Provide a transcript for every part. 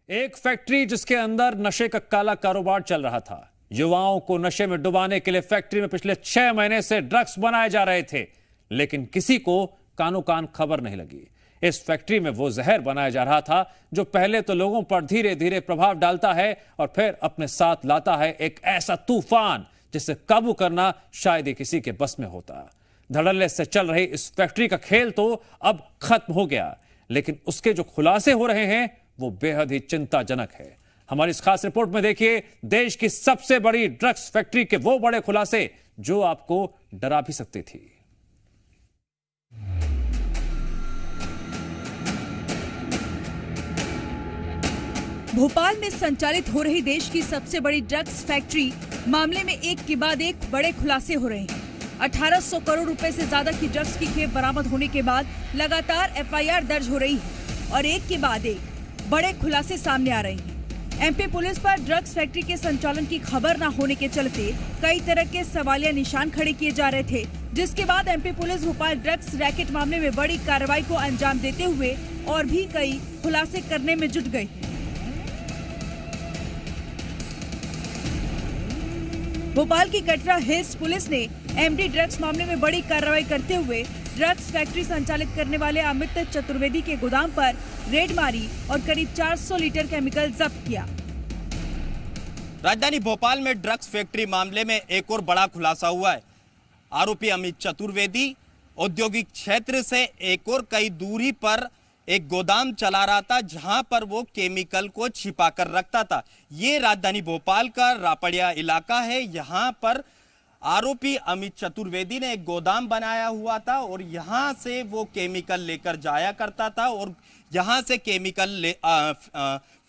एक फैक्ट्री जिसके अंदर नशे का काला कारोबार चल रहा था। युवाओं को नशे में डुबाने के लिए फैक्ट्री में पिछले 6 महीने से ड्रग्स बनाए जा रहे थे, लेकिन किसी को कानो कान खबर नहीं लगी। इस फैक्ट्री में वो जहर बनाया जा रहा था जो पहले तो लोगों पर धीरे धीरे प्रभाव डालता है और फिर अपने साथ लाता है एक ऐसा तूफान जिसे काबू करना शायद ही किसी के बस में होता। धड़ल्ले से चल रही इस फैक्ट्री का खेल तो अब खत्म हो गया, लेकिन उसके जो खुलासे हो रहे हैं वो बेहद ही चिंताजनक है। हमारी इस खास रिपोर्ट में देखिए देश की सबसे बड़ी ड्रग्स फैक्ट्री के वो बड़े खुलासे जो आपको डरा भी सकती थी। भोपाल में संचालित हो रही देश की सबसे बड़ी ड्रग्स फैक्ट्री मामले में एक के बाद एक बड़े खुलासे हो रहे हैं। 1800 करोड़ रुपए से ज्यादा की ड्रग्स की खेप बरामद होने के बाद लगातार एफआईआर दर्ज हो रही है और एक के बाद एक बड़े खुलासे सामने आ रहे हैं। एमपी पुलिस पर ड्रग्स फैक्ट्री के संचालन की खबर न होने के चलते कई तरह के सवालिया निशान खड़े किए जा रहे थे, जिसके बाद MP police Bhopal drugs racket मामले में बड़ी कार्रवाई को अंजाम देते हुए और भी कई खुलासे करने में जुट गई है। भोपाल की कटरा हिल्स पुलिस ने एमडी ड्रग्स मामले में बड़ी कार्रवाई करते हुए ड्रग्स फैक्ट्री संचालित करने वाले अमित चतुर्वेदी के गोदाम पर रेड मारी और करीब 400 लीटर केमिकल जब्त किया। राजधानी भोपाल में ड्रग्स फैक्ट्री मामले में एक और बड़ा खुलासा हुआ है। आरोपी अमित चतुर्वेदी औद्योगिक क्षेत्र से एक और कई दूरी पर एक गोदाम चला रहा था जहां पर वो केमिकल को छिपा कर रखता था। ये राजधानी भोपाल का रापड़िया इलाका है। यहां पर आरोपी अमित चतुर्वेदी ने एक गोदाम बनाया हुआ था और यहां से वो केमिकल लेकर जाया करता था और यहां से केमिकल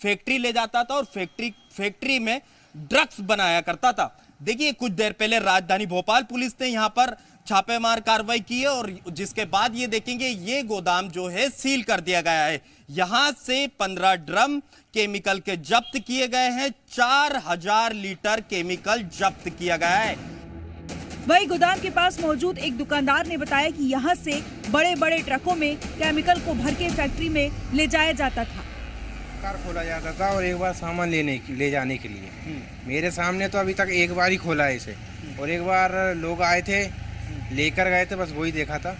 फैक्ट्री ले जाता था और फैक्ट्री में ड्रग्स बनाया करता था। देखिए कुछ देर पहले राजधानी भोपाल पुलिस ने यहां पर छापेमार कार्रवाई की है और जिसके बाद ये देखेंगे ये गोदाम जो है सील कर दिया गया है। यहां से 15 ड्रम केमिकल के जब्त किए गए हैं। 4000 लीटर केमिकल जब्त किया गया है। वही गोदाम के पास मौजूद एक दुकानदार ने बताया कि यहां से बड़े बड़े ट्रकों में केमिकल को भर के फैक्ट्री में ले जाया जाता था। कार खोला जाता था और एक बार सामान ले जाने के लिए। मेरे सामने तो अभी तक एक बार ही खोला है इसे और एक बार लोग आए थे लेकर गए थे, बस वही देखा था।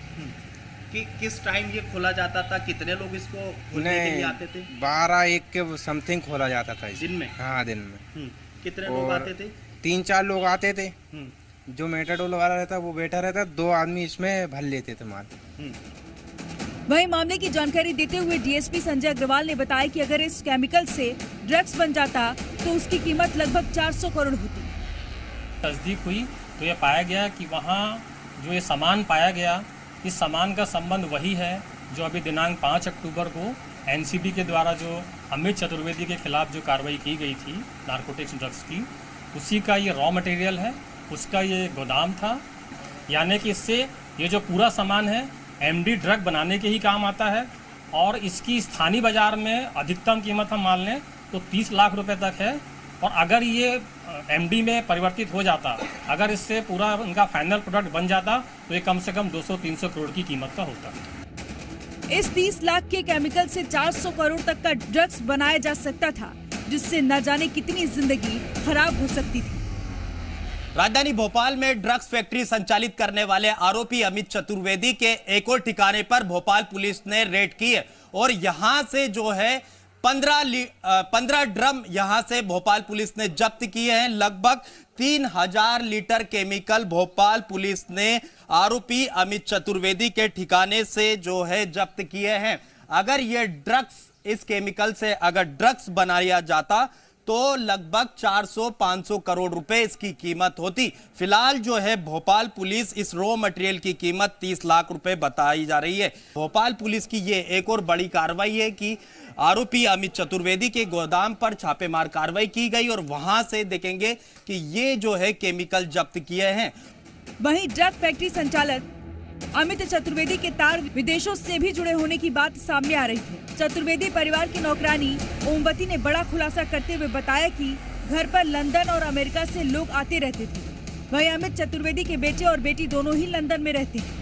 कि किस टाइम ये खोला जाता था, कितने लोग इसको खोलने के लिए आते थे? 12-1 के समथिंग खोला जाता था दिन में। हाँ दिन में। कितने लोग आते थे? 3-4 लोग आते थे। जो मेटाडोर वाला रहता वो बैठा रहता, 2 आदमी इसमें भर लेते थे माल। वही मामले की जानकारी देते हुए डीएसपी संजय अग्रवाल ने बताया कि अगर इस केमिकल से ड्रग्स बन जाता तो उसकी कीमत लगभग 400 करोड़ होती। तस्दीक हुई तो यह पाया गया कि वहाँ जो ये सामान पाया गया, इस सामान का संबंध वही है जो अभी दिनांक 5 अक्टूबर को एनसीबी के द्वारा जो अमित चतुर्वेदी के खिलाफ जो कार्रवाई की गई थी नारकोटिक्स ड्रग्स की, उसी का ये रॉ मटेरियल है, उसका ये गोदाम था। यानी कि इससे ये जो पूरा सामान है एमडी ड्रग बनाने के ही काम आता है और इसकी स्थानीय बाजार में अधिकतम कीमत हम मान लें तो 30 लाख रुपए तक है। और अगर ये एमडी में परिवर्तित हो जाता, अगर इससे पूरा उनका फाइनल प्रोडक्ट बन जाता तो ये कम से कम 200-300 करोड़ की कीमत का होता। इस 30 लाख के केमिकल से 400 करोड़ तक का ड्रग्स बनाया जा सकता था, जिससे न जाने कितनी जिंदगी खराब हो सकती थी। राजधानी भोपाल में ड्रग्स फैक्ट्री संचालित करने वाले आरोपी अमित चतुर्वेदी के एक और ठिकाने पर भोपाल पुलिस ने रेड की है और यहां से जो है 15 ड्रम यहां से भोपाल पुलिस ने जब्त किए हैं। लगभग 3000 लीटर केमिकल भोपाल पुलिस ने आरोपी अमित चतुर्वेदी के ठिकाने से जो है जब्त किए हैं। अगर ये ड्रग्स, इस केमिकल से अगर ड्रग्स बनाया जाता तो लगभग 400-500 करोड़ रुपए इसकी कीमत होती। फिलहाल जो है भोपाल पुलिस इस रॉ मटेरियल की कीमत 30 लाख रुपए बताई जा रही है। भोपाल पुलिस की ये एक और बड़ी कार्रवाई है कि आरोपी अमित चतुर्वेदी के गोदाम पर छापेमार कार्रवाई की गई और वहां से देखेंगे कि ये जो है केमिकल जब्त किए हैं। वहीं ड्रग फैक्ट्री संचालक अमित चतुर्वेदी के तार विदेशों से भी जुड़े होने की बात सामने आ रही है। चतुर्वेदी परिवार की नौकरानी ओमवती ने बड़ा खुलासा करते हुए बताया कि घर पर लंदन और अमेरिका से लोग आते रहते थे। वहीं अमित चतुर्वेदी के बेटे और बेटी दोनों ही लंदन में रहते हैं।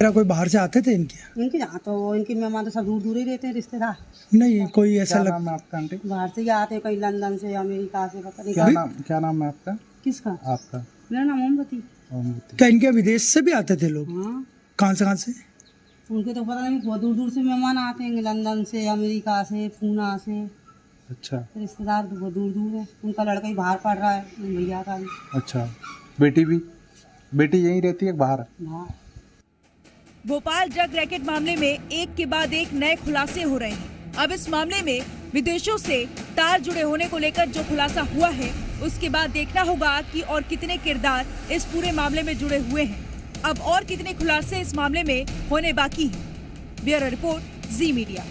कोई बाहर से आते थे इनके यहाँ तो इनके मेहमान तो सब दूर दूर ही रहते हैं रिश्तेदार। नहीं कोई ऐसा क्या नाम है आपका आंटी? बाहर से आते कहीं लंदन से अमेरिका से पता नहीं क्या नाम है आपका? किसका? आपका? मेरा नाम मोमबत्ती। क्या इनके विदेश से भी आते थे लोग? हाँ, कहाँ से? उनके तो पता नहीं, बहुत दूर दूर से मेहमान आते हैं, लंदन से, अमेरिका से, पूना से। अच्छा, रिश्तेदार तो बहुत दूर दूर है। उनका लड़का ही बाहर पढ़ रहा है, भैया का भी। अच्छा, बेटी यहीं रहती है बाहर? हाँ। भोपाल ड्रग रैकेट मामले में एक के बाद एक नए खुलासे हो रहे हैं। अब इस मामले में विदेशों से तार जुड़े होने को लेकर जो खुलासा हुआ है, उसके बाद देखना होगा कि और कितने किरदार इस पूरे मामले में जुड़े हुए हैं। अब और कितने खुलासे इस मामले में होने बाकी हैं। ब्यूरो रिपोर्ट, जी मीडिया।